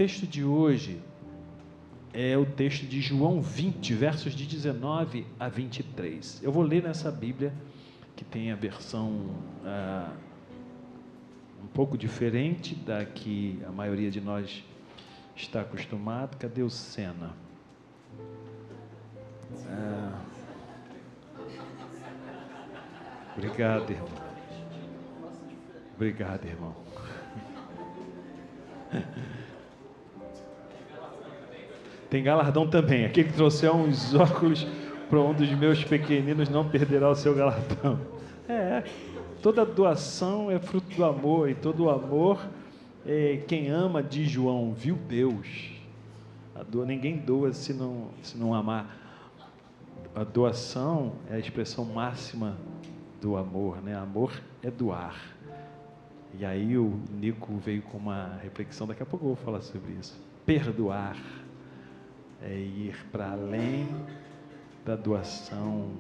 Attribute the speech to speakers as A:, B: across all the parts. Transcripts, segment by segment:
A: texto de hoje é o texto de João 20, versos de 19 a 23. Eu vou ler nessa Bíblia, que tem a versão um pouco diferente da que a maioria de nós está acostumado. Cadê o Sena? Obrigado, irmão. Obrigado, irmão. Tem galardão também. Aquele que trouxer uns óculos para um dos meus pequeninos não perderá o seu galardão. Toda doação é fruto do amor, e todo amor, quem ama, diz João, viu Deus. Ninguém doa se não amar. A doação é a expressão máxima do amor, né? Amor é doar. E aí o Nico veio com uma reflexão, daqui a pouco eu vou falar sobre isso. Perdoar é ir para além da doação,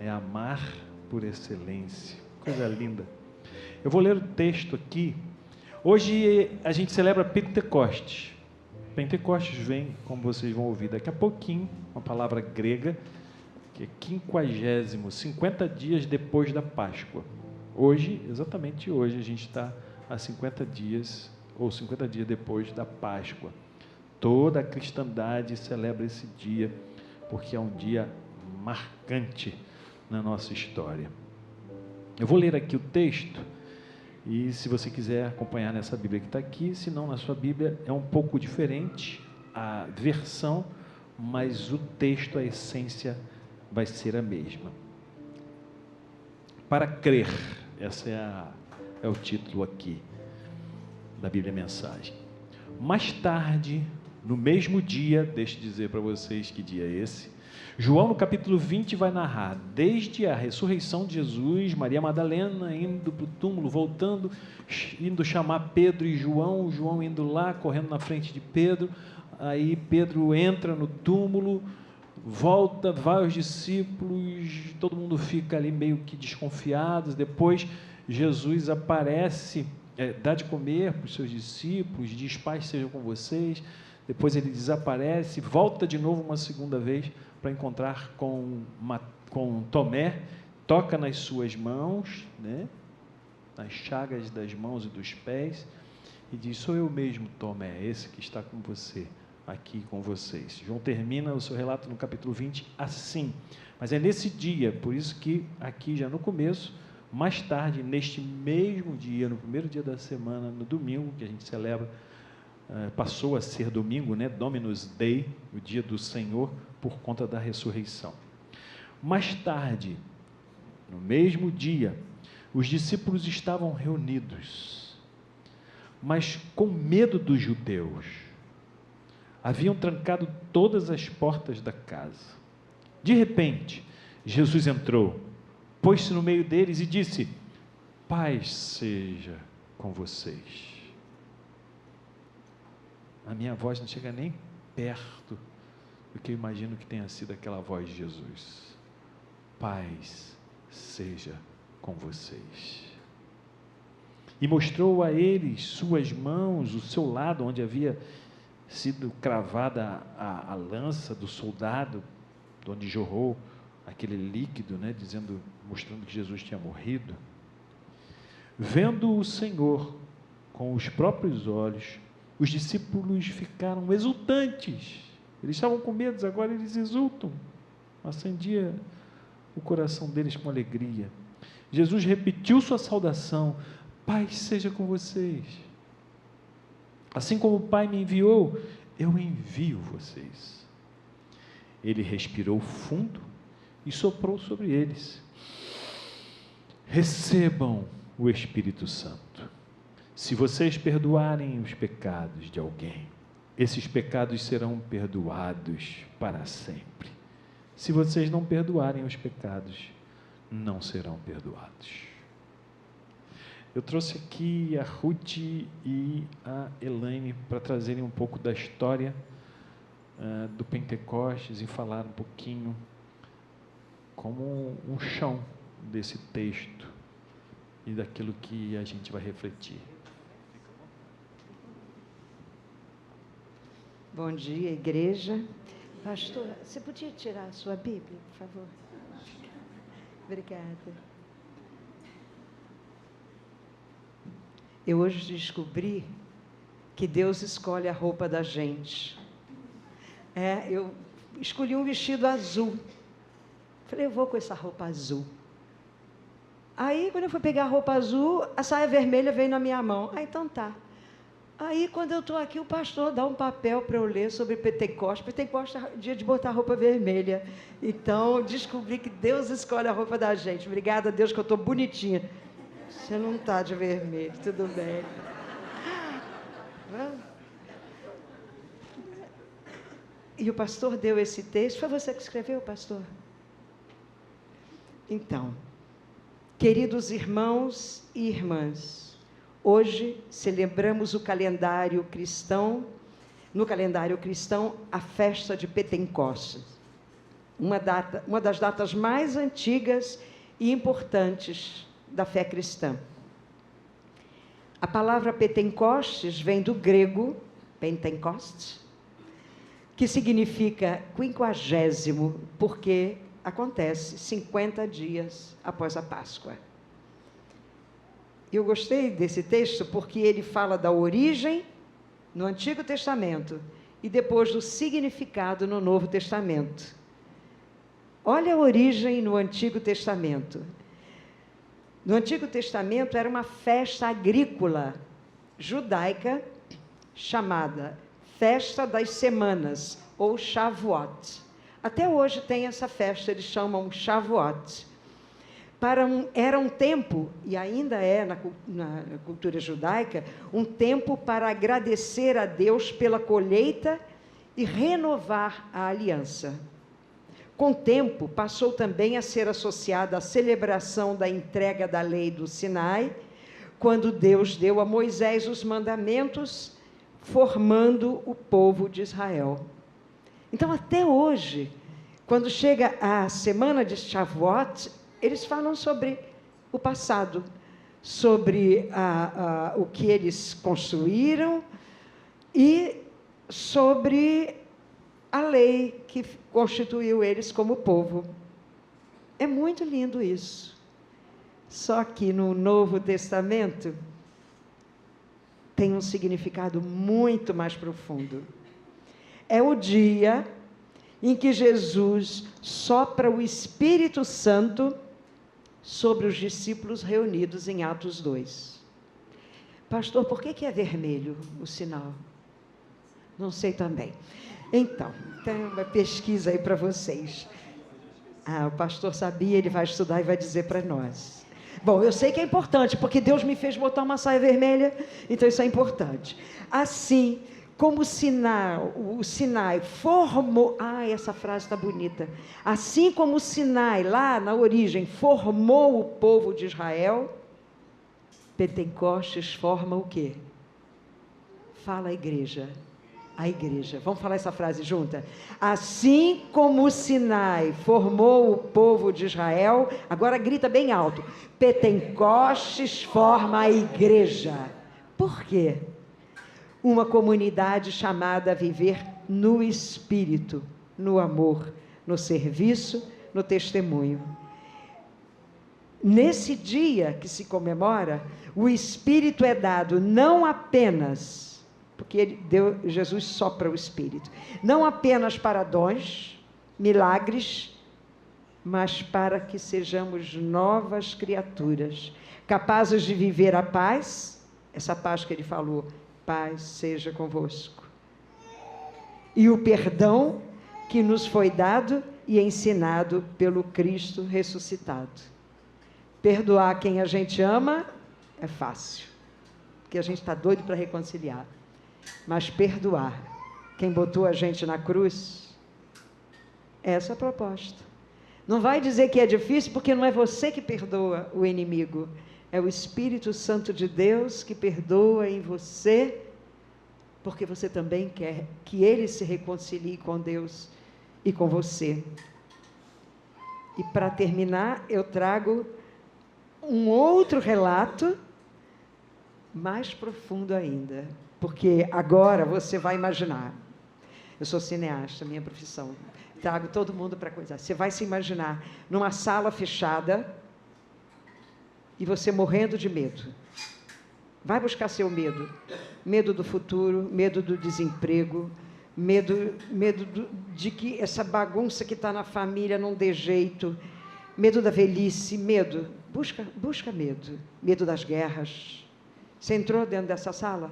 A: é amar por excelência. Coisa linda. Eu vou ler o texto aqui. Hoje a gente celebra Pentecostes. Pentecostes vem, como vocês vão ouvir daqui a pouquinho, uma palavra grega, que é 50, 50 dias depois da Páscoa. Hoje, exatamente hoje, a gente está a 50 dias, ou 50 dias depois da Páscoa. Toda a cristandade celebra esse dia, porque é um dia marcante na nossa história. Eu vou ler aqui o texto, e se você quiser acompanhar nessa Bíblia que está aqui, se não na sua Bíblia, é um pouco diferente a versão, mas o texto, a essência, vai ser a mesma. Para crer, esse é o título aqui da Bíblia Mensagem. Mais tarde, no mesmo dia, deixa eu dizer para vocês que dia é esse, João no capítulo 20 vai narrar desde a ressurreição de Jesus, Maria Madalena indo para o túmulo, voltando, indo chamar Pedro e João, João indo lá, correndo na frente de Pedro, aí Pedro entra no túmulo, volta, vai aos discípulos, todo mundo fica ali meio que desconfiados. Depois Jesus aparece, dá de comer para os seus discípulos, diz: paz seja com vocês. Depois ele desaparece, volta de novo uma segunda vez para encontrar com Tomé, toca nas suas mãos, né, nas chagas das mãos e dos pés, e diz: sou eu mesmo, Tomé, esse que está com você, aqui com vocês. João termina o seu relato no capítulo 20 assim, mas é nesse dia, por isso que aqui já no começo, mais tarde, neste mesmo dia, no primeiro dia da semana, no domingo, que a gente celebra, passou a ser domingo, né? Dominus Day, o dia do Senhor, por conta da ressurreição. Mais tarde, no mesmo dia, os discípulos estavam reunidos, mas com medo dos judeus. Haviam trancado todas as portas da casa. De repente, Jesus entrou, pôs-se no meio deles e disse: paz seja com vocês. A minha voz não chega nem perto do que eu imagino que tenha sido aquela voz de Jesus. Paz seja com vocês. E mostrou a eles suas mãos, o seu lado, onde havia sido cravada a lança do soldado, de onde jorrou aquele líquido, né, mostrando que Jesus tinha morrido. Vendo o Senhor com os próprios olhos, os discípulos ficaram exultantes. Eles estavam com medo, agora eles exultam. Acendia o coração deles com alegria. Jesus repetiu sua saudação: paz seja com vocês. Assim como o Pai me enviou, eu envio vocês. Ele respirou fundo e soprou sobre eles. Recebam o Espírito Santo. Se vocês perdoarem os pecados de alguém, esses pecados serão perdoados para sempre. Se vocês não perdoarem os pecados, não serão perdoados. Eu trouxe aqui a Ruth e a Elaine para trazerem um pouco da história do Pentecostes e falar um pouquinho como um chão desse texto e daquilo que a gente vai refletir.
B: Bom dia, igreja. Pastor, você podia tirar a sua Bíblia, por favor? Obrigada. Eu hoje descobri que Deus escolhe a roupa da gente. Eu escolhi um vestido azul. Falei, eu vou com essa roupa azul. Aí, quando eu fui pegar a roupa azul, a saia vermelha veio na minha mão. Então tá. Aí, quando eu estou aqui, o pastor dá um papel para eu ler sobre Pentecostes. Pentecostes é dia de botar roupa vermelha. Então, descobri que Deus escolhe a roupa da gente. Obrigada a Deus que eu estou bonitinha. Você não está de vermelho, tudo bem. E o pastor deu esse texto. Foi você que escreveu, pastor? Então, queridos irmãos e irmãs, hoje celebramos o calendário cristão, no calendário cristão, a festa de Pentecostes, uma das datas mais antigas e importantes da fé cristã. A palavra Pentecostes vem do grego Pentecost, que significa 50º, porque acontece 50 dias após a Páscoa. Eu gostei desse texto porque ele fala da origem no Antigo Testamento e depois do significado no Novo Testamento. Olha a origem no Antigo Testamento. No Antigo Testamento era uma festa agrícola judaica chamada Festa das Semanas, ou Shavuot. Até hoje tem essa festa, eles chamam Shavuot. Era um tempo, e ainda é na cultura judaica, um tempo para agradecer a Deus pela colheita e renovar a aliança. Com o tempo, passou também a ser associada à celebração da entrega da lei do Sinai, quando Deus deu a Moisés os mandamentos, formando o povo de Israel. Então, até hoje, quando chega a semana de Shavuot, eles falam sobre o passado, sobre o que eles construíram e sobre a lei que constituiu eles como povo. É muito lindo isso. Só que no Novo Testamento tem um significado muito mais profundo. É o dia em que Jesus sopra o Espírito Santo sobre os discípulos reunidos em Atos 2. Pastor, por que é vermelho o sinal? Não sei também. Então, tem uma pesquisa aí para vocês. O pastor sabia, ele vai estudar e vai dizer para nós. Bom, eu sei que é importante, porque Deus me fez botar uma saia vermelha, então isso é importante. Assim como o Sinai formou... essa frase está bonita. Assim como o Sinai, lá na origem, formou o povo de Israel, Pentecostes forma o quê? Fala a igreja. A igreja. Vamos falar essa frase junta? Assim como o Sinai formou o povo de Israel, agora grita bem alto, Pentecostes forma a igreja. Por quê? Uma comunidade chamada a viver no Espírito, no amor, no serviço, no testemunho. Nesse dia que se comemora, o Espírito é dado não apenas... porque Jesus sopra o Espírito, não apenas para dons, milagres, mas para que sejamos novas criaturas, capazes de viver a paz, essa paz que ele falou, paz seja convosco, e o perdão que nos foi dado e ensinado pelo Cristo ressuscitado. Perdoar quem a gente ama é fácil, porque a gente está doido para reconciliar. Mas perdoar quem botou a gente na cruz, essa é a proposta. Não vai dizer que é difícil, porque não é você que perdoa o inimigo, é o Espírito Santo de Deus que perdoa em você, porque você também quer que ele se reconcilie com Deus e com você. E para terminar, eu trago um outro relato, mais profundo ainda. Porque agora você vai imaginar, Eu sou cineasta, minha profissão. Trago todo mundo para coisa. Você vai se imaginar numa sala fechada e você morrendo de medo. Vai buscar seu medo. Medo do futuro, medo do desemprego, medo de que essa bagunça que está na família não dê jeito, medo da velhice, medo. Busca medo. Medo das guerras. Você entrou dentro dessa sala?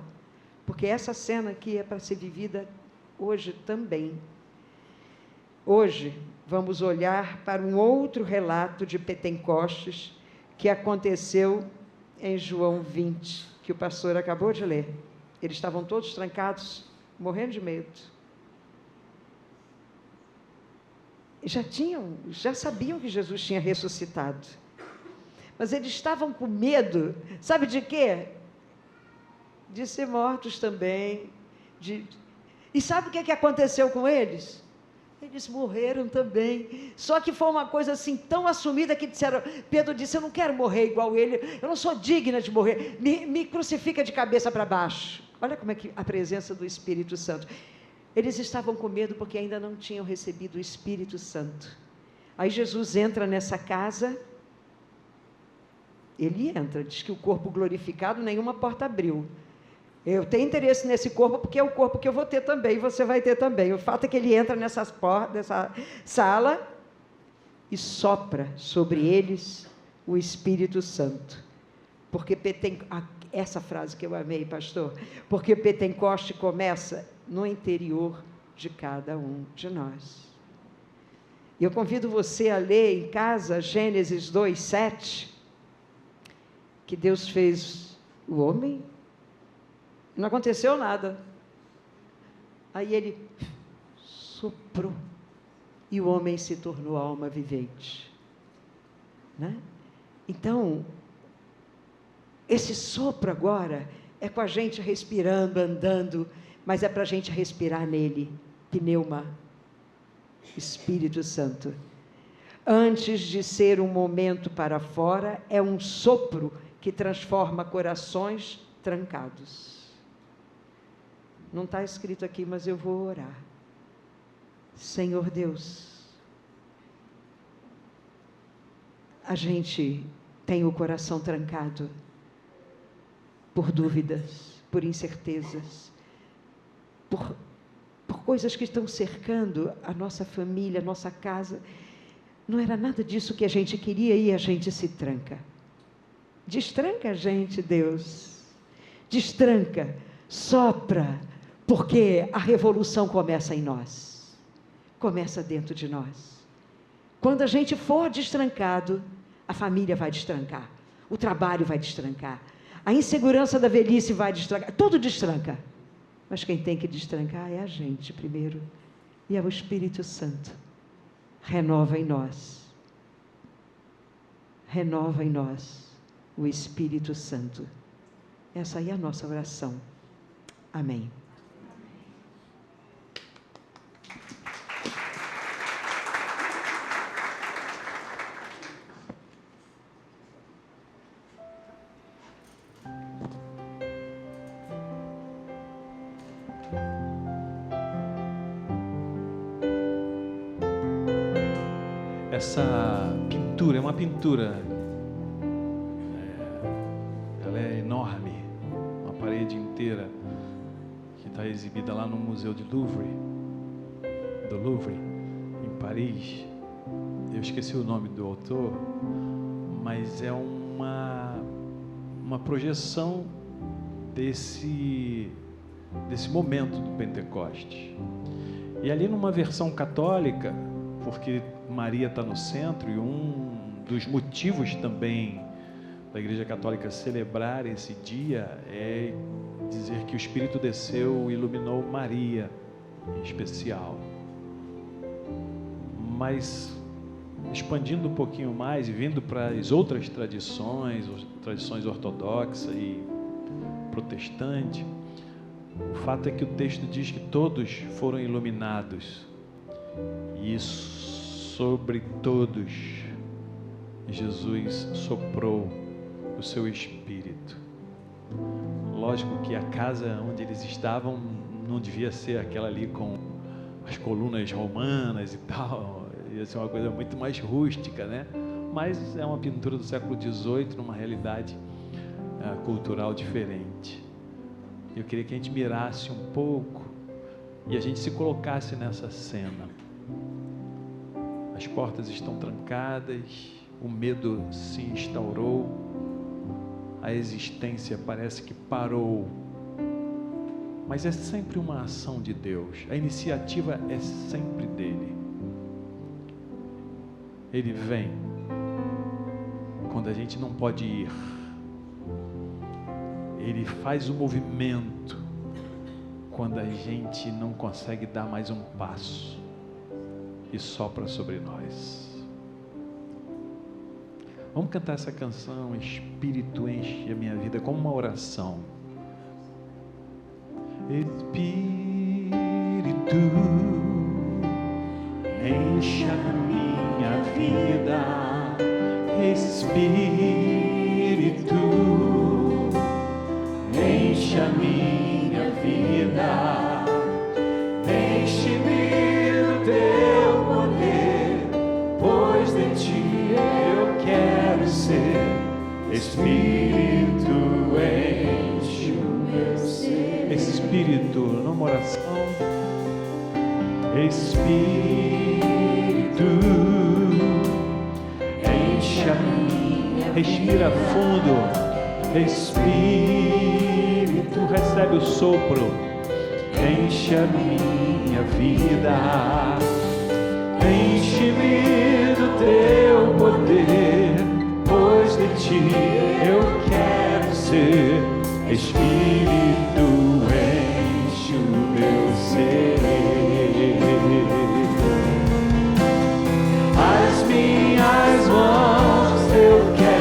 B: Porque essa cena aqui é para ser vivida hoje também. Hoje, vamos olhar para um outro relato de Pentecostes que aconteceu em João 20, que o pastor acabou de ler. Eles estavam todos trancados, morrendo de medo. Já sabiam que Jesus tinha ressuscitado. Mas eles estavam com medo, sabe de quê? De ser mortos também. E sabe o que aconteceu com eles? Eles morreram também. Só que foi uma coisa assim tão assumida que disseram, Pedro disse, eu não quero morrer igual ele, eu não sou digna de morrer, me crucifica de cabeça para baixo. Olha como é que a presença do Espírito Santo. Eles estavam com medo porque ainda não tinham recebido o Espírito Santo. Aí Jesus entra nessa casa, ele entra, diz que o corpo glorificado, nenhuma porta abriu. Eu tenho interesse nesse corpo porque é o corpo que eu vou ter também, você vai ter também. O fato é que ele entra nessa sala e sopra sobre eles o Espírito Santo. Porque essa frase que eu amei, pastor, porque Pentecoste começa no interior de cada um de nós. Eu convido você a ler em casa Gênesis 2:7, que Deus fez o homem. Não aconteceu nada. Aí ele soprou e o homem se tornou alma vivente. Né? Então, esse sopro agora é com a gente respirando, andando, mas é para a gente respirar nele. Pneuma, Espírito Santo. Antes de ser um momento para fora, é um sopro que transforma corações trancados. Não está escrito aqui, mas eu vou orar. Senhor Deus, a gente tem o coração trancado por dúvidas, por incertezas, por coisas que estão cercando a nossa família, a nossa casa. Não era nada disso que a gente queria e a gente se tranca. Destranca a gente, Deus. Destranca, sopra, porque a revolução começa em nós. Começa dentro de nós. Quando a gente for destrancado, a família vai destrancar, o trabalho vai destrancar, a insegurança da velhice vai destrancar, tudo destranca. Mas quem tem que destrancar é a gente primeiro, e é o Espírito Santo. Renova em nós o Espírito Santo. Essa aí é a nossa oração. Amém.
A: Essa pintura é uma pintura, ela é enorme, uma parede inteira, que está exibida lá no Museu do Louvre, em Paris. Eu esqueci o nome do autor, mas é uma projeção desse momento do Pentecostes. E ali numa versão católica, porque Maria está no centro, e um dos motivos também da Igreja Católica celebrar esse dia é dizer que o Espírito desceu e iluminou Maria em especial. Mas expandindo um pouquinho mais e vindo para as outras tradições ortodoxa e protestante, o fato é que o texto diz que todos foram iluminados, e sobre todos Jesus soprou o seu Espírito. Lógico que a casa onde eles estavam não devia ser aquela ali com as colunas romanas e tal, ia ser uma coisa muito mais rústica, né? Mas é uma pintura do século XVIII, numa realidade cultural diferente. Eu queria que a gente mirasse um pouco e a gente se colocasse nessa cena. As portas estão trancadas, o medo se instaurou, a existência parece que parou, mas é sempre uma ação de Deus, a iniciativa é sempre dele. Ele vem quando a gente não pode ir, ele faz o movimento quando a gente não consegue dar mais um passo e sopra sobre nós. Vamos cantar essa canção, Espírito enche a minha vida, como uma oração. Espírito enche a minha vida, Espírito enche a minha vida, enche-me do teu poder, pois de ti eu quero ser. Espírito enche o meu ser. Espírito, numa oração. Espírito enche a minha. Respira fundo. Espírito, recebe o sopro, enche a minha vida, enche-me do teu poder, pois de ti eu quero ser. Espírito, enche o meu ser. As minhas mãos eu quero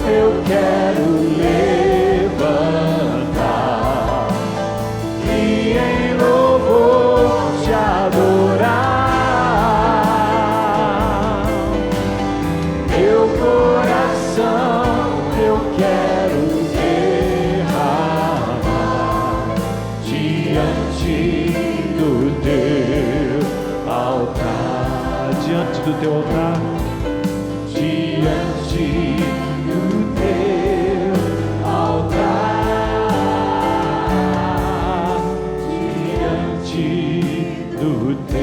A: eu quero levantar e em louvor te adorar. Meu coração eu quero derramar diante do teu altar, diante do teu altar, diante do teu altar, diante do teu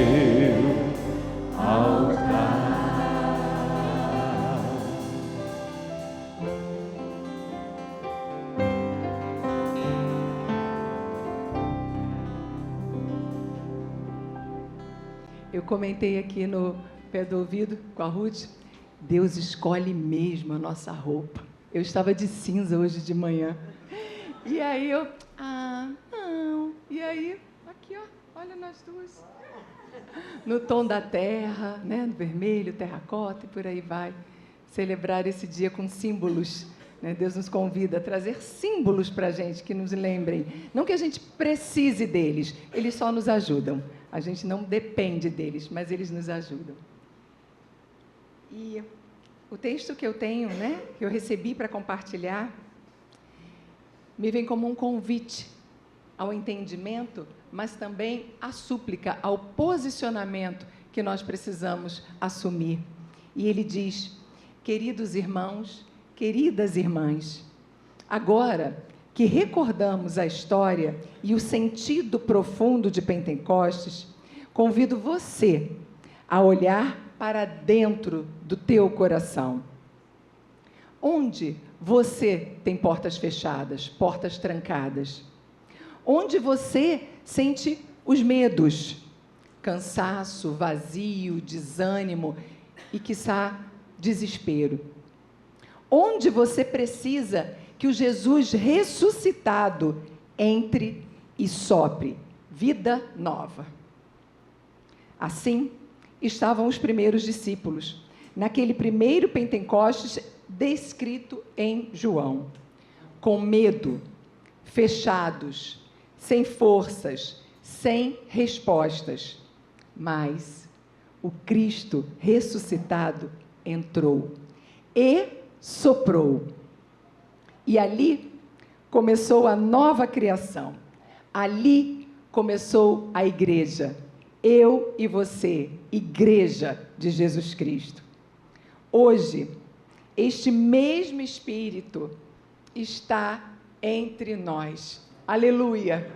A: altar.
B: Eu comentei aqui no pé do ouvido com a Ruth, Deus escolhe mesmo a nossa roupa. Eu estava de cinza hoje de manhã. E aí eu, não. E aí, aqui ó, olha nós duas. No tom da terra, né, no vermelho, terracota e por aí vai. Celebrar esse dia com símbolos. Né? Deus nos convida a trazer símbolos para a gente que nos lembrem. Não que a gente precise deles, eles só nos ajudam. A gente não depende deles, mas eles nos ajudam. E o texto que eu tenho, né, que eu recebi para compartilhar, me vem como um convite ao entendimento, mas também à súplica, ao posicionamento que nós precisamos assumir. E ele diz: queridos irmãos, queridas irmãs, agora que recordamos a história e o sentido profundo de Pentecostes, convido você a olhar para dentro do teu coração. Onde você tem portas fechadas, portas trancadas? Onde você sente os medos, cansaço, vazio, desânimo e, quiçá, desespero? Onde você precisa que o Jesus ressuscitado entre e sopre vida nova?
C: Assim, estavam os primeiros discípulos, naquele primeiro Pentecostes descrito em João, com medo, fechados, sem forças, sem respostas. Mas o Cristo ressuscitado entrou e soprou. E ali começou a nova criação. Ali começou a igreja. Eu e você, igreja de Jesus Cristo. Hoje, este mesmo Espírito está entre nós. Aleluia!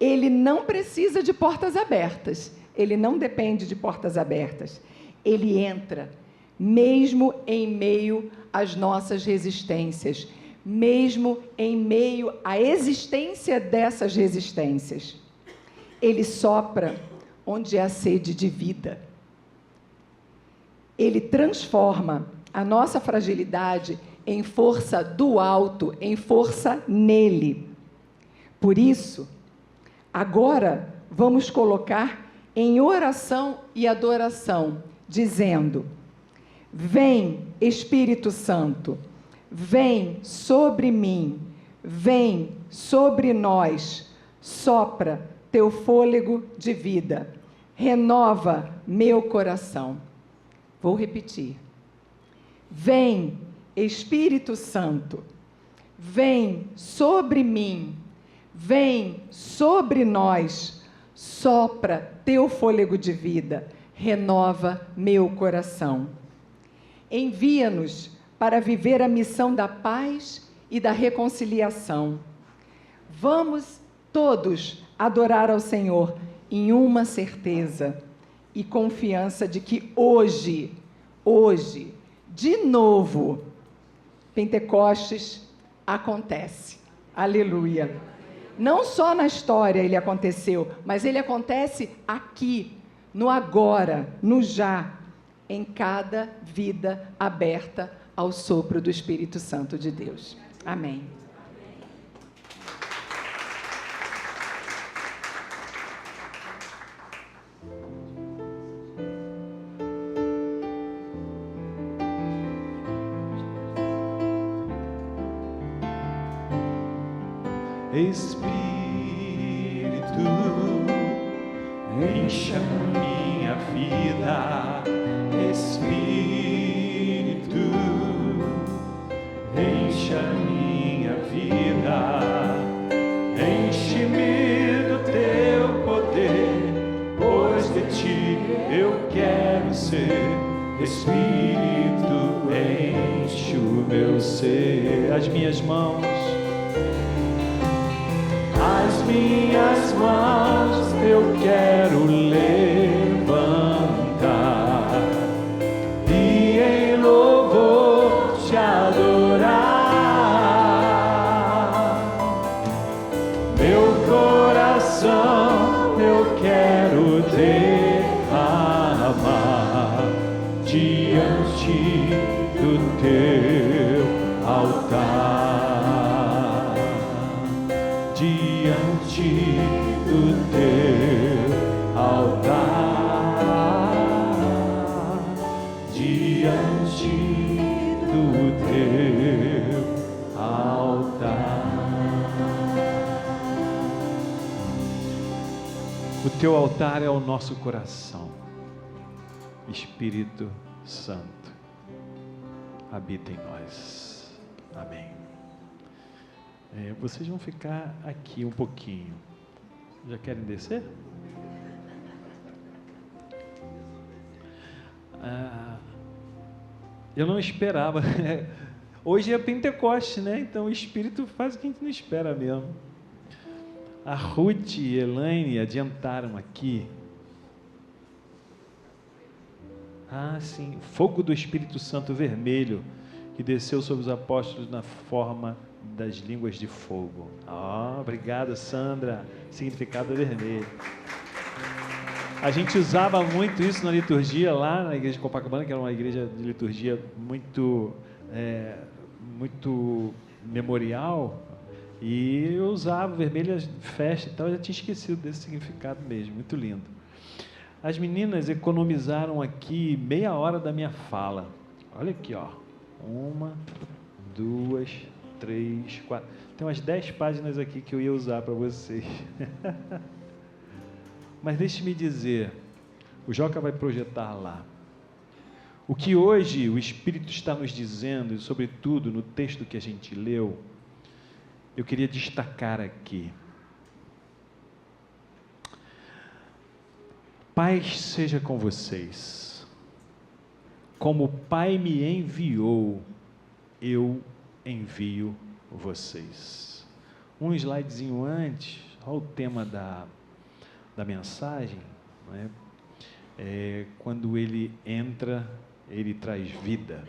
C: Ele não precisa de portas abertas. Ele não depende de portas abertas. Ele entra, mesmo em meio às nossas resistências, mesmo em meio à existência dessas resistências. Ele sopra onde há sede de vida. Ele transforma a nossa fragilidade em força do alto, em força nele. Por isso, agora vamos colocar em oração e adoração, dizendo: vem, Espírito Santo, vem sobre mim, vem sobre nós, sopra teu fôlego de vida, renova meu coração. Vou repetir. Vem, Espírito Santo, vem sobre mim, vem sobre nós, sopra teu fôlego de vida, renova meu coração. Envia-nos para viver a missão da paz e da reconciliação. Vamos todos adorar ao Senhor em uma certeza e confiança de que hoje, de novo, Pentecostes acontece. Aleluia! Não só na história ele aconteceu, mas ele acontece aqui, no agora, no já, em cada vida aberta ao sopro do Espírito Santo de Deus. Amém.
A: Espírito, encha minha vida. Espírito, encha minha vida. Enche-me do teu poder, pois de ti eu quero ser. Espírito, enche o meu ser. As minhas mãos eu quero levantar e em louvor te adorar. Meu coração eu quero derramar diante do teu altar, diante do teu altar, diante do teu altar. O teu altar é o nosso coração. Espírito Santo, habita em nós. Amém. Vocês vão ficar aqui um pouquinho. Já querem descer? Eu não esperava. Hoje é Pentecoste, né? Então o Espírito faz o que a gente não espera mesmo. A Ruth e a Elaine adiantaram aqui. Sim. Fogo do Espírito Santo vermelho que desceu sobre os apóstolos na forma das línguas de fogo. Obrigado, Sandra. Significado vermelho. A gente usava muito isso na liturgia lá na igreja de Copacabana, que era uma igreja de liturgia muito memorial, e eu usava vermelho, festa e tal. Eu já tinha esquecido desse significado mesmo. Muito lindo. As meninas economizaram aqui meia hora da minha fala. Olha aqui, ó. 1, 2, 3, 4. Tem umas 10 páginas aqui que eu ia usar para vocês. Mas deixe-me dizer, o Joca vai projetar lá. O que hoje o Espírito está nos dizendo, e sobretudo no texto que a gente leu, eu queria destacar aqui. Paz seja com vocês. Como o Pai me enviou, eu envio vocês. Um slidezinho antes, olha o tema da mensagem, né? Quando ele entra, ele traz vida.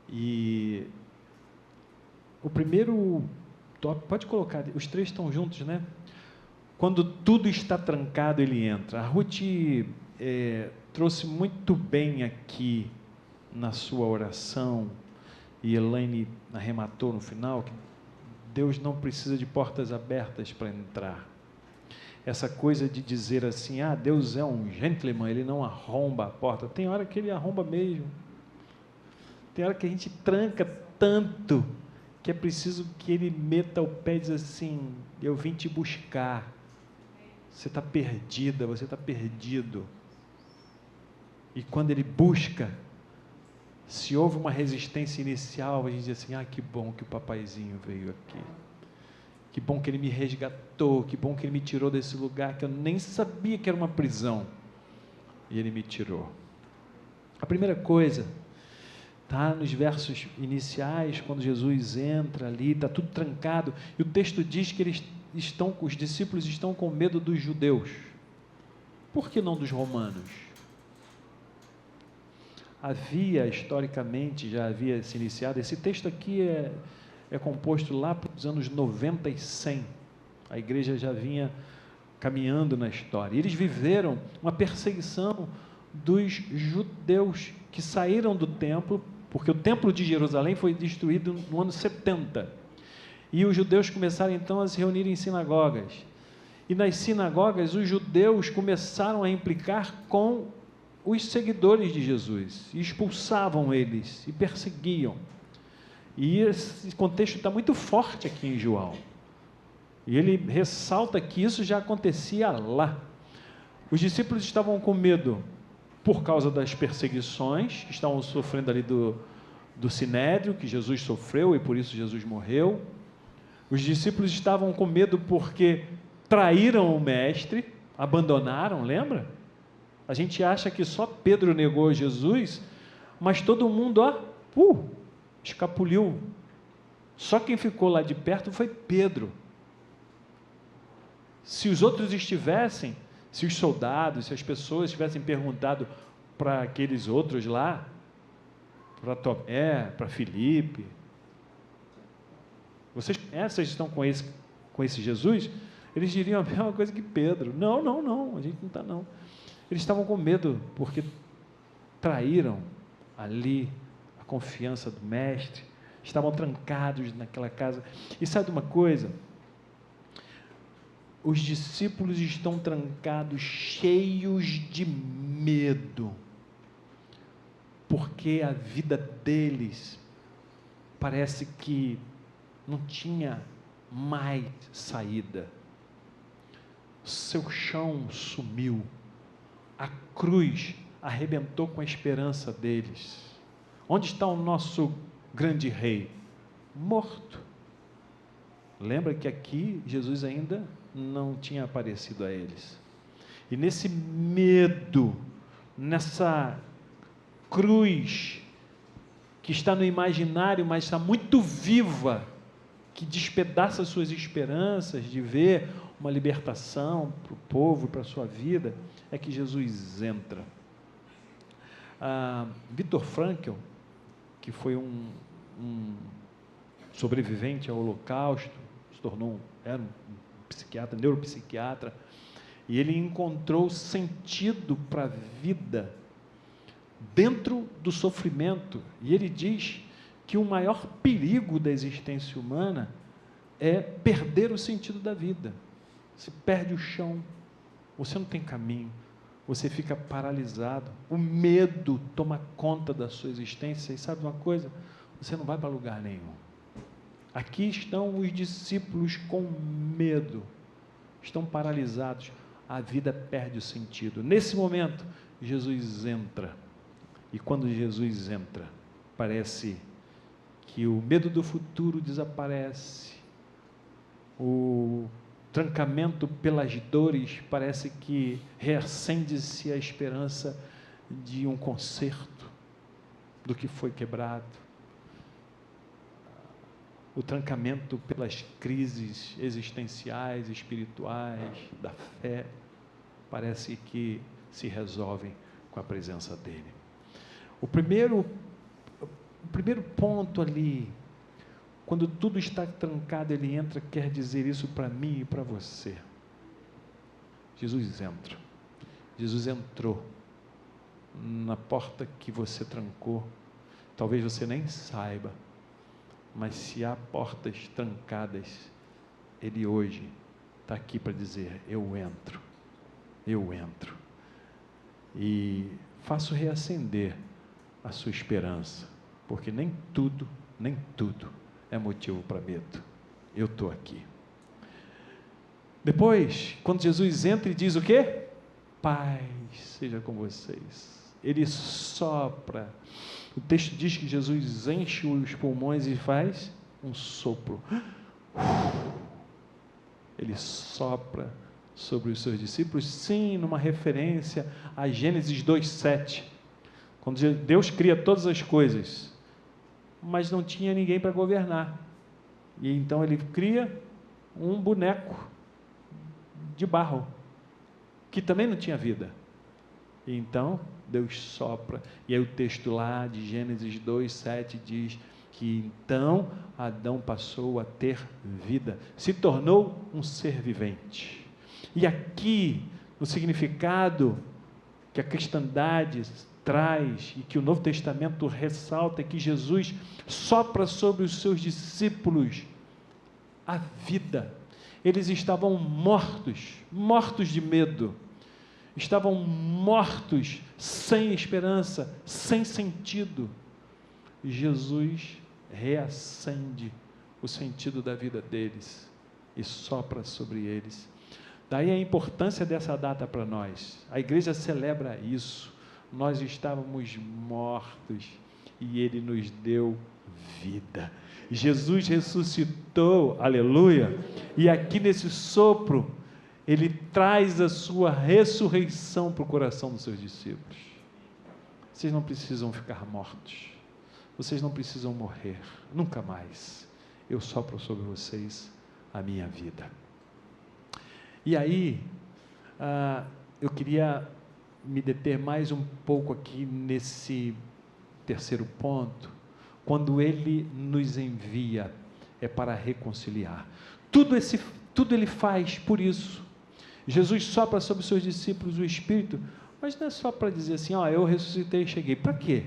A: E o primeiro tópico, pode colocar, os três estão juntos, né? Quando tudo está trancado, ele entra. A Ruth trouxe muito bem aqui na sua oração, e Elaine arrematou no final, que Deus não precisa de portas abertas para entrar. Essa coisa de dizer assim, Deus é um gentleman, ele não arromba a porta. Tem hora que ele arromba mesmo. Tem hora que a gente tranca tanto que é preciso que ele meta o pé e diz assim, eu vim te buscar. Você está perdida, você está perdido. E quando ele busca, se houve uma resistência inicial, a gente diz assim, que bom que o papaizinho veio aqui. Que bom que ele me resgatou, que bom que ele me tirou desse lugar que eu nem sabia que era uma prisão. E ele me tirou. A primeira coisa, está nos versos iniciais, quando Jesus entra ali, está tudo trancado, e o texto diz que os discípulos estão com medo dos judeus. Por que não dos romanos? Historicamente, já havia se iniciado, esse texto aqui é composto lá para os anos 90 e 100, a igreja já vinha caminhando na história, e eles viveram uma perseguição dos judeus que saíram do templo, porque o templo de Jerusalém foi destruído no ano 70, e os judeus começaram então a se reunir em sinagogas, e nas sinagogas os judeus começaram a implicar com os seguidores de Jesus, e expulsavam eles, e perseguiam. E esse contexto está muito forte aqui em João. E ele ressalta que isso já acontecia lá. Os discípulos estavam com medo por causa das perseguições, que estavam sofrendo ali do Sinédrio, que Jesus sofreu e por isso Jesus morreu. Os discípulos estavam com medo porque traíram o mestre, abandonaram, lembra? A gente acha que só Pedro negou Jesus, mas todo mundo, escapuliu. Só quem ficou lá de perto foi Pedro. Se os outros estivessem, se os soldados, se as pessoas tivessem perguntado para aqueles outros lá, para Tomé, para Filipe, vocês estão com esse Jesus? Eles diriam a mesma coisa que Pedro. Não, a gente não está não. Eles estavam com medo, porque traíram ali a confiança do mestre, estavam trancados naquela casa. E sabe de uma coisa? Os discípulos estão trancados, cheios de medo, porque a vida deles parece que não tinha mais saída. Seu chão sumiu, a cruz arrebentou com a esperança deles. Onde está o nosso grande rei? Morto. Lembra que aqui Jesus ainda não tinha aparecido a eles. E nesse medo, nessa cruz que está no imaginário, mas está muito viva, que despedaça suas esperanças de ver uma libertação para o povo, para a sua vida, é que Jesus entra. Viktor Frankl, que foi um sobrevivente ao Holocausto, era um psiquiatra, neuropsiquiatra, e ele encontrou sentido para a vida dentro do sofrimento, e ele diz que o maior perigo da existência humana é perder o sentido da vida. Se perde o chão, você não tem caminho, você fica paralisado, o medo toma conta da sua existência, e sabe uma coisa? Você não vai para lugar nenhum. Aqui estão os discípulos com medo, estão paralisados, a vida perde o sentido. Nesse momento, Jesus entra, e quando Jesus entra, parece que o medo do futuro desaparece, o trancamento pelas dores, parece que reacende-se a esperança de um conserto do que foi quebrado. O trancamento pelas crises existenciais, espirituais, da fé, parece que se resolvem com a presença dele. O primeiro ponto ali, quando tudo está trancado, ele entra, quer dizer isso para mim e para você. Jesus entra. Jesus entrou na porta que você trancou. Talvez você nem saiba, mas se há portas trancadas, ele hoje está aqui para dizer: eu entro, eu entro. E faço reacender a sua esperança, porque nem tudo é motivo para medo. Eu estou aqui. Depois, quando Jesus entra e diz o quê? Paz seja com vocês. Ele sopra. O texto diz que Jesus enche os pulmões e faz um sopro. Ele sopra sobre os seus discípulos, sim, numa referência a Gênesis 2:7, quando Deus cria todas as coisas, mas não tinha ninguém para governar, e então ele cria um boneco de barro, que também não tinha vida, e então Deus sopra, e aí o texto lá de Gênesis 2:7 diz que então Adão passou a ter vida, se tornou um ser vivente. E aqui, no significado que a cristandade traz, e que o Novo Testamento ressalta, é que Jesus sopra sobre os seus discípulos a vida. Eles estavam mortos de medo, estavam mortos, sem esperança, sem sentido. E Jesus reacende o sentido da vida deles e sopra sobre eles. Daí a importância dessa data para nós. A igreja celebra isso. Nós estávamos mortos e Ele nos deu vida. Jesus ressuscitou, aleluia. E aqui nesse sopro, Ele traz a sua ressurreição para o coração dos seus discípulos. Vocês não precisam ficar mortos. Vocês não precisam morrer. Nunca mais. Eu sopro sobre vocês a minha vida. E aí, eu queria me deter mais um pouco aqui nesse terceiro ponto. Quando Ele nos envia, é para reconciliar. Tudo Ele faz por isso. Jesus sopra sobre os seus discípulos o Espírito, mas não é só para dizer assim, eu ressuscitei e cheguei. Para quê?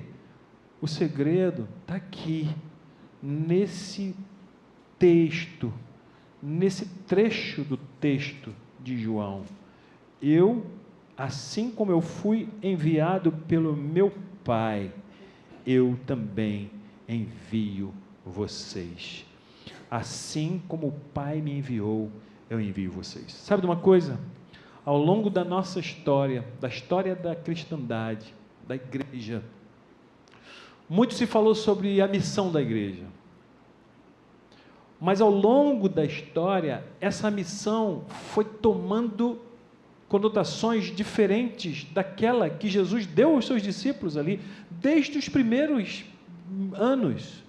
A: O segredo está aqui, nesse texto, nesse trecho do texto de João. Eu, assim como eu fui enviado pelo meu Pai, eu também envio vocês. Assim como o Pai me enviou, eu envio vocês. Sabe de uma coisa? Ao longo da nossa história, da história da cristandade, da igreja, muito se falou sobre a missão da igreja. Mas ao longo da história, essa missão foi tomando conotações diferentes daquela que Jesus deu aos seus discípulos ali, desde os primeiros anos,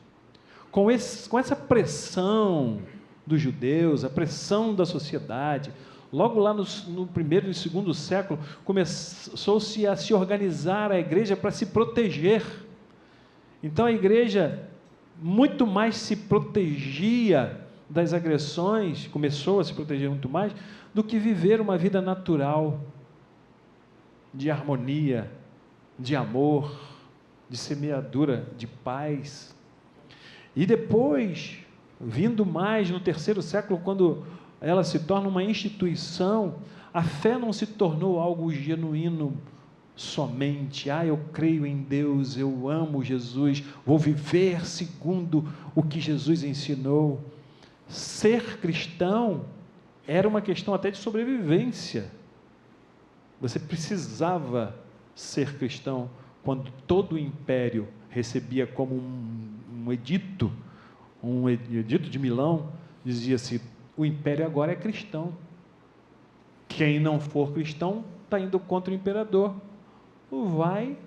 A: com essa pressão dos judeus, a pressão da sociedade. Logo lá no primeiro e segundo século, começou-se a se organizar a igreja para se proteger. Então a igreja muito mais se protegia das agressões, começou a se proteger muito mais, do que viver uma vida natural, de harmonia, de amor, de semeadura, de paz. E depois, vindo mais no terceiro século, quando ela se torna uma instituição, A fé não se tornou algo genuíno somente. Eu creio em Deus, eu amo Jesus, vou viver segundo o que Jesus ensinou. Ser cristão era uma questão até de sobrevivência. Você precisava ser cristão quando todo o império recebia como um edito de Milão, dizia-se: o império agora é cristão. Quem não for cristão está indo contra o imperador, vai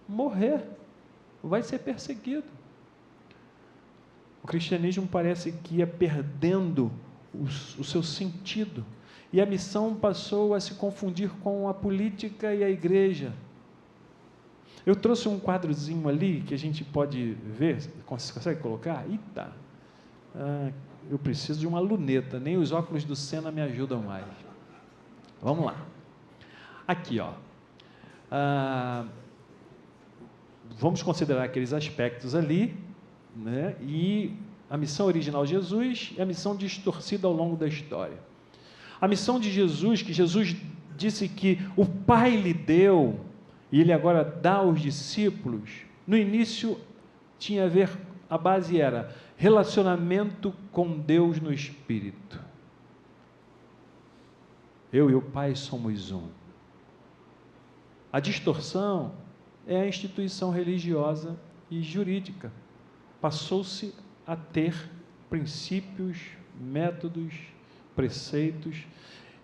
A: morrer, vai ser perseguido. O cristianismo parece que ia perdendo o seu sentido, e a missão passou a se confundir com a política e a igreja. Eu trouxe um quadrozinho ali, que a gente pode ver, você consegue colocar? Eita, eu preciso de uma luneta, nem os óculos do Senna me ajudam mais. Vamos lá. Aqui, vamos considerar aqueles aspectos ali, né? E a missão original de Jesus e a missão distorcida ao longo da história. A missão de Jesus, que Jesus disse que o Pai lhe deu, e ele agora dá aos discípulos, no início tinha a ver, a base era relacionamento com Deus no Espírito. Eu e o Pai somos um. A distorção é a instituição religiosa e jurídica. Passou-se a ter princípios, métodos, preceitos,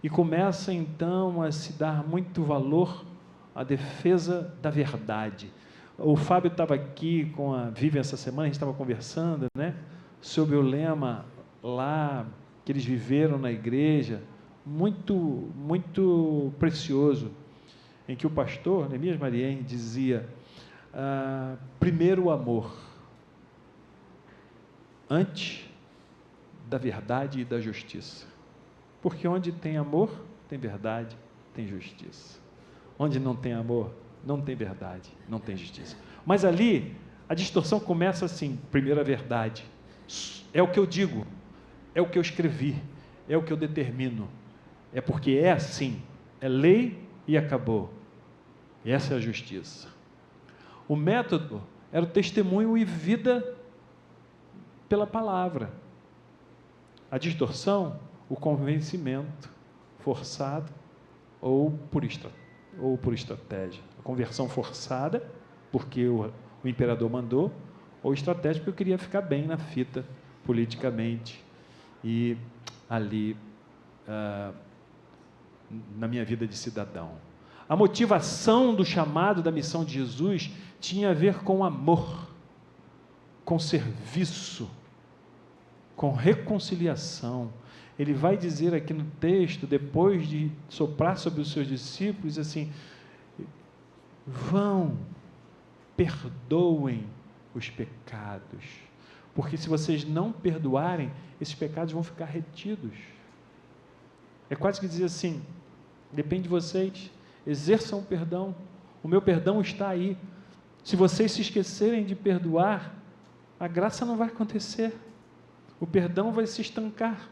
A: e começa então a se dar muito valor à defesa da verdade. O Fábio estava aqui com a Vivian essa semana, a gente estava conversando, né, sobre o lema lá que eles viveram na igreja, muito precioso, em que o pastor Neemias Marien dizia: primeiro o amor, antes da verdade e da justiça, porque onde tem amor, tem verdade, tem justiça. Onde não tem amor, não tem verdade, não tem justiça. Mas ali, a distorção começa assim: primeiro a verdade, é o que eu digo, é o que eu escrevi, é o que eu determino, é porque é assim, é lei e acabou. E essa é a justiça. O método era o testemunho e vida pela palavra. A distorção, o convencimento forçado ou por estratégia. A conversão forçada, porque o imperador mandou, ou estratégia, porque eu queria ficar bem na fita, politicamente, e ali, na minha vida de cidadão. A motivação do chamado da missão de Jesus tinha a ver com amor, com serviço, com reconciliação. Ele vai dizer aqui no texto, depois de soprar sobre os seus discípulos, assim: vão, perdoem os pecados, porque se vocês não perdoarem, esses pecados vão ficar retidos. É quase que dizer assim: depende de vocês, exerçam o perdão, o meu perdão está aí. Se vocês se esquecerem de perdoar, a graça não vai acontecer, o perdão vai se estancar.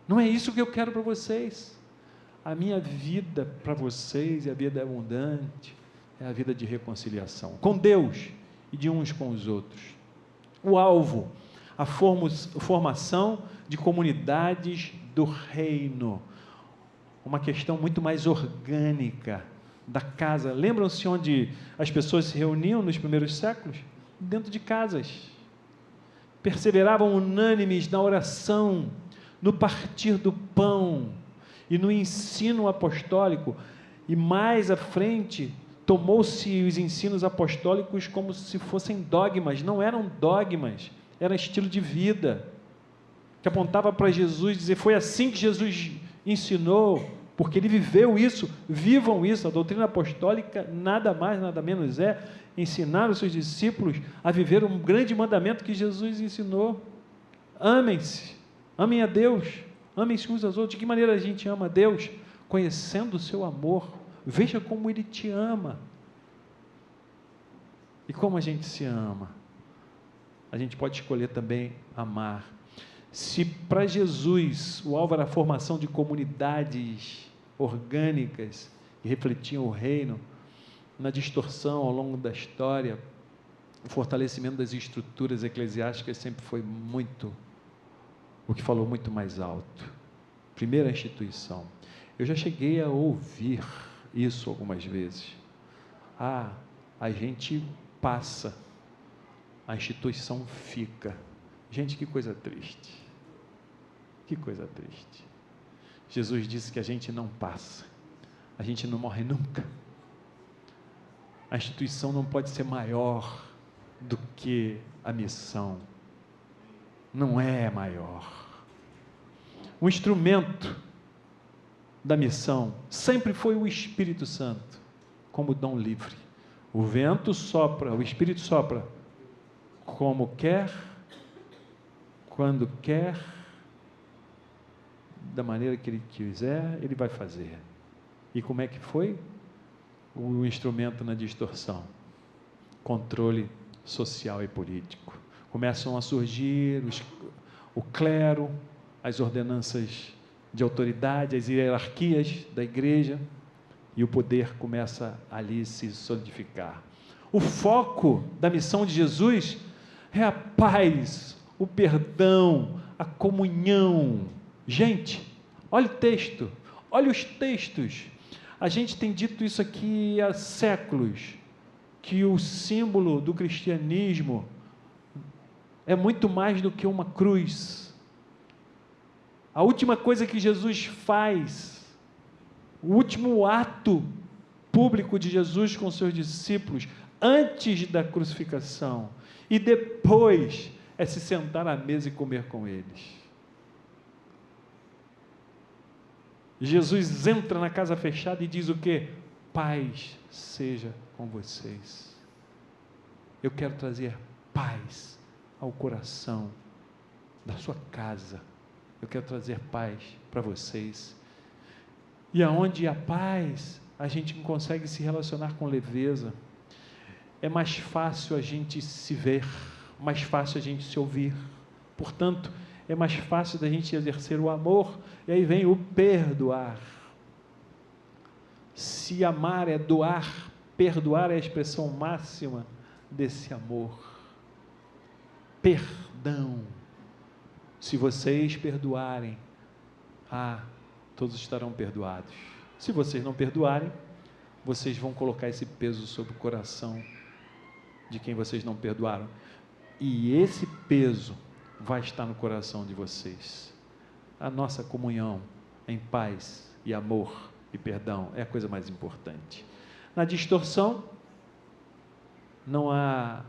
A: Não é isso que eu quero para vocês. A minha vida para vocês, e a vida abundante, é a vida de reconciliação com Deus e de uns com os outros. O alvo, a formação de comunidades do reino, uma questão muito mais orgânica da casa. Lembram-se onde as pessoas se reuniam nos primeiros séculos? Dentro de casas. Perseveravam unânimes na oração, no partir do pão e no ensino apostólico. E mais à frente, tomou-se os ensinos apostólicos como se fossem dogmas. Não eram dogmas, era estilo de vida, que apontava para Jesus, dizer: foi assim que Jesus ensinou, porque ele viveu isso, vivam isso. A doutrina apostólica nada mais, nada menos é ensinar os seus discípulos a viver um grande mandamento que Jesus ensinou: amem-se, amem a Deus, amem-se uns aos outros. De que maneira a gente ama a Deus? Conhecendo o seu amor. Veja como Ele te ama. E como a gente se ama? A gente pode escolher também amar. Se para Jesus o alvo era a formação de comunidades orgânicas e refletiam o reino. Na distorção, ao longo da história, o fortalecimento das estruturas eclesiásticas sempre foi o que falou muito mais alto. Primeira instituição. Eu já cheguei a ouvir isso algumas vezes. A gente passa, a instituição fica. Gente, que coisa triste. Que coisa triste. Jesus disse que a gente não passa, a gente não morre nunca. A instituição não pode ser maior do que a missão. Não é maior. O instrumento da missão sempre foi o Espírito Santo, como dom livre. O vento sopra, o Espírito sopra, como quer, quando quer, da maneira que Ele quiser, Ele vai fazer. E como é que foi? O instrumento na distorção. Controle social e político. Começam a surgir o clero, as ordenanças de autoridade, as hierarquias da igreja, e o poder começa ali a se solidificar. O foco da missão de Jesus é a paz, o perdão, a comunhão. Gente, olha o texto, olha os textos. A gente tem dito isso aqui há séculos, que o símbolo do cristianismo é muito mais do que uma cruz. A última coisa que Jesus faz, o último ato público de Jesus com seus discípulos, antes da crucificação e depois, é se sentar à mesa e comer com eles. Jesus entra na casa fechada e diz o quê? Paz seja com vocês. Eu quero trazer paz ao coração da sua casa. Eu quero trazer paz para vocês. E aonde há paz, a gente consegue se relacionar com leveza. É mais fácil a gente se ver, mais fácil a gente se ouvir. Portanto, é mais fácil da gente exercer o amor. E aí vem o perdoar. Se amar é doar, perdoar é a expressão máxima desse amor. Perdão. Se vocês perdoarem, todos estarão perdoados. Se vocês não perdoarem, vocês vão colocar esse peso sobre o coração de quem vocês não perdoaram. E esse peso vai estar no coração de vocês. A nossa comunhão em paz e amor e perdão é a coisa mais importante. Na distorção, não há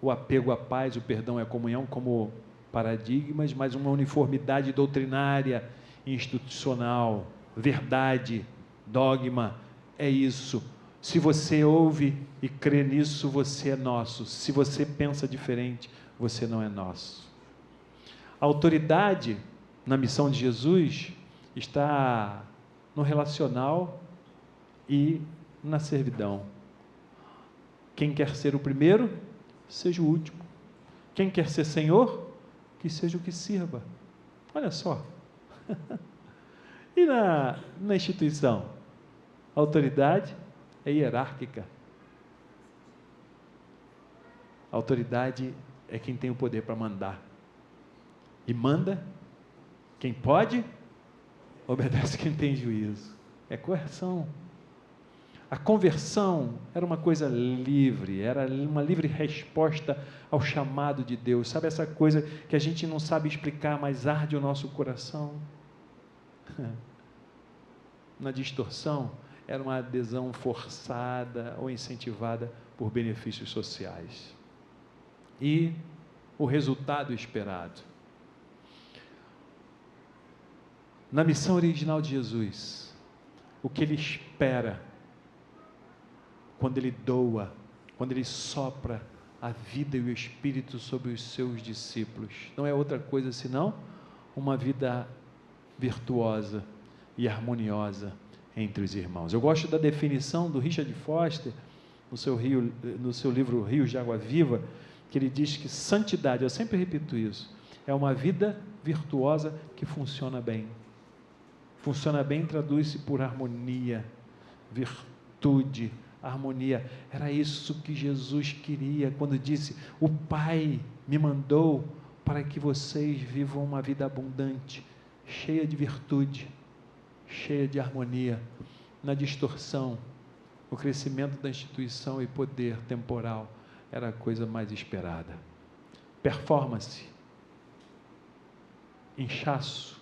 A: o apego à paz, o perdão e a comunhão como paradigmas, mas uma uniformidade doutrinária, institucional, verdade, dogma, é isso. Se você ouve e crê nisso, você é nosso. Se você pensa diferente, você não é nosso. A autoridade na missão de Jesus está no relacional e na servidão. Quem quer ser o primeiro, seja o último. Quem quer ser Senhor, que seja o que sirva. Olha só. E na instituição? A autoridade é hierárquica. A autoridade é quem tem o poder para mandar. E manda quem pode, obedece quem tem juízo. É coerção. A conversão era uma coisa livre, era uma livre resposta ao chamado de Deus. Sabe essa coisa que a gente não sabe explicar, mas arde o nosso coração? Na distorção, era uma adesão forçada ou incentivada por benefícios sociais. E o resultado esperado. Na missão original de Jesus, o que Ele espera quando Ele doa, quando Ele sopra a vida e o Espírito sobre os seus discípulos, não é outra coisa senão uma vida virtuosa e harmoniosa entre os irmãos. Eu gosto da definição do Richard Foster, no seu livro Rios de Água Viva, que ele diz que santidade, eu sempre repito isso, é uma vida virtuosa que funciona bem. Funciona bem, traduz-se por harmonia, virtude, harmonia. Era isso que Jesus queria quando disse: o Pai me mandou para que vocês vivam uma vida abundante, cheia de virtude, cheia de harmonia. Na distorção, o crescimento da instituição e poder temporal era a coisa mais esperada. Performance, inchaço,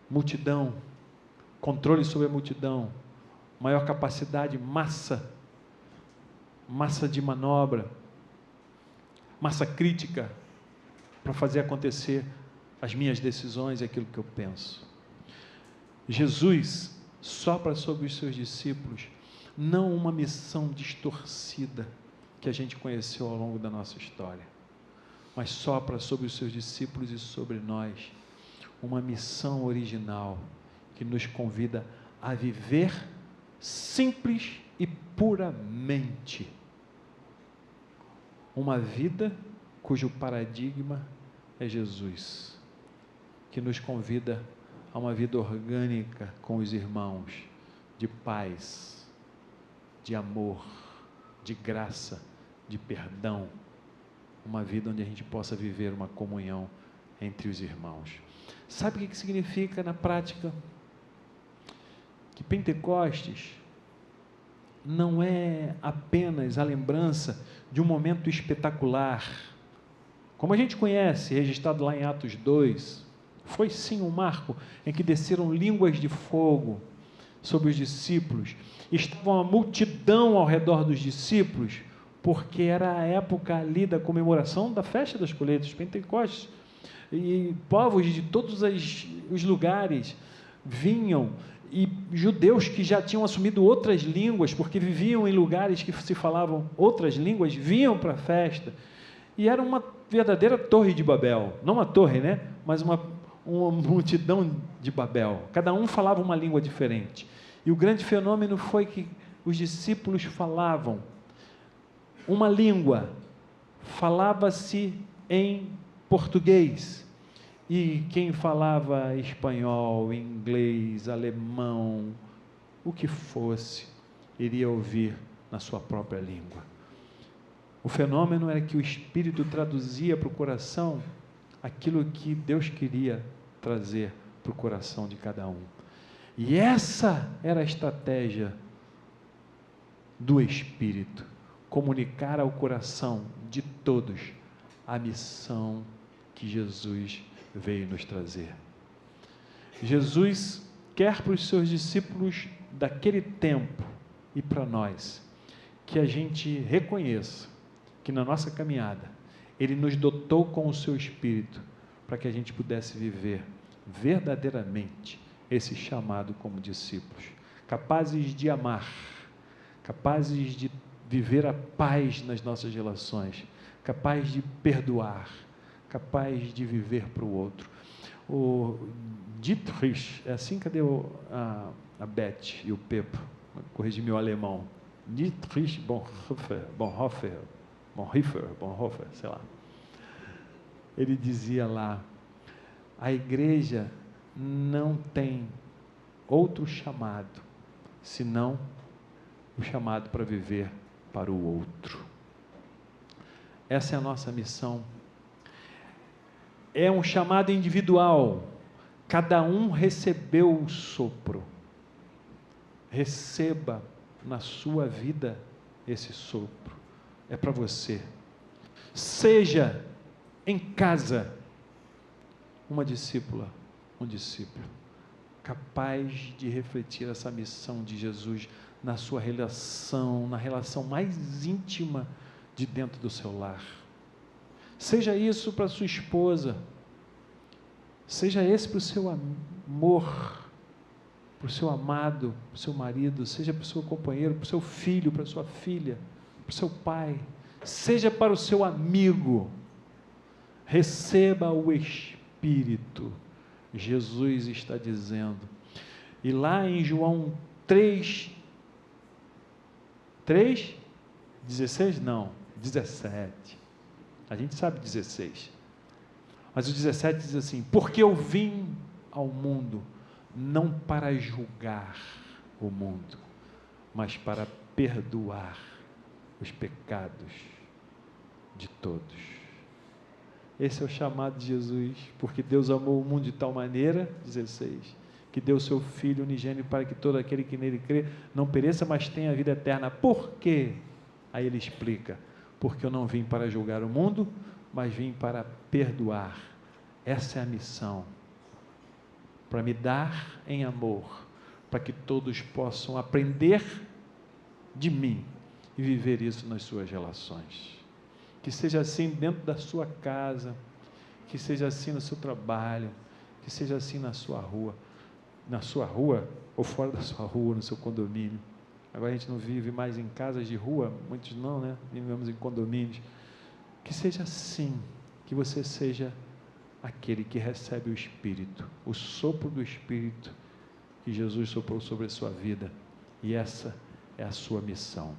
A: multidão, controle sobre a multidão, maior capacidade, massa de manobra, massa crítica para fazer acontecer as minhas decisões e aquilo que eu penso. Jesus sopra sobre os seus discípulos não uma missão distorcida que a gente conheceu ao longo da nossa história, mas sopra sobre os seus discípulos e sobre nós uma missão original que nos convida a viver simples e puramente uma vida cujo paradigma é Jesus, que nos convida a uma vida orgânica com os irmãos, de paz, de amor, de graça, de perdão, uma vida onde a gente possa viver uma comunhão entre os irmãos. Sabe o que significa na prática? Que Pentecostes não é apenas a lembrança de um momento espetacular, como a gente conhece, registrado lá em Atos 2, foi sim um marco em que desceram línguas de fogo sobre os discípulos, estava uma multidão ao redor dos discípulos, porque era a época ali da comemoração da festa das colheitas, Pentecostes, e povos de todos os lugares vinham, e judeus que já tinham assumido outras línguas, porque viviam em lugares que se falavam outras línguas, vinham para a festa, e era uma verdadeira torre de Babel, não uma torre, né? Mas uma multidão de Babel, cada um falava uma língua diferente, e o grande fenômeno foi que os discípulos falavam uma língua, falava-se em português, e quem falava espanhol, inglês, alemão, o que fosse, iria ouvir na sua própria língua. O fenômeno era que o Espírito traduzia para o coração aquilo que Deus queria trazer para o coração de cada um. E essa era a estratégia do Espírito, comunicar ao coração de todos a missão que Jesus veio nos trazer. Jesus quer para os seus discípulos daquele tempo e para nós, que a gente reconheça que na nossa caminhada Ele nos dotou com o seu Espírito para que a gente pudesse viver verdadeiramente esse chamado como discípulos, capazes de amar, capazes de viver a paz nas nossas relações, capazes de perdoar, capaz de viver para o outro. O Dietrich, é assim, cadê a Beth e o Pepo? Corrigi meu alemão. Dietrich Bonhoeffer, sei lá. Ele dizia lá: a igreja não tem outro chamado, senão o chamado para viver para o outro. Essa é a nossa missão. É um chamado individual, cada um recebeu o sopro, receba na sua vida esse sopro, é para você. Seja em casa uma discípula, um discípulo, capaz de refletir essa missão de Jesus na sua relação, na relação mais íntima de dentro do seu lar. Seja isso para sua esposa, seja esse para o seu amor, para o seu amado, para o seu marido, seja para o seu companheiro, para o seu filho, para a sua filha, para o seu pai, seja para o seu amigo. Receba o Espírito, Jesus está dizendo. E lá em João 16? Não, 17. A gente sabe 16. Mas o 17 diz assim: porque eu vim ao mundo, não para julgar o mundo, mas para perdoar os pecados de todos. Esse é o chamado de Jesus, porque Deus amou o mundo de tal maneira, 16, que deu o seu Filho unigênito para que todo aquele que nele crê não pereça, mas tenha a vida eterna. Por quê? Aí ele explica, porque eu não vim para julgar o mundo, mas vim para perdoar. Essa é a missão, para me dar em amor, para que todos possam aprender de mim e viver isso nas suas relações. Que seja assim dentro da sua casa, que seja assim no seu trabalho, que seja assim na sua rua ou fora da sua rua, no seu condomínio. Agora a gente não vive mais em casas de rua, muitos não, né? Vivemos em condomínios. Que seja assim, que você seja aquele que recebe o Espírito, o sopro do Espírito que Jesus soprou sobre a sua vida. E essa é a sua missão.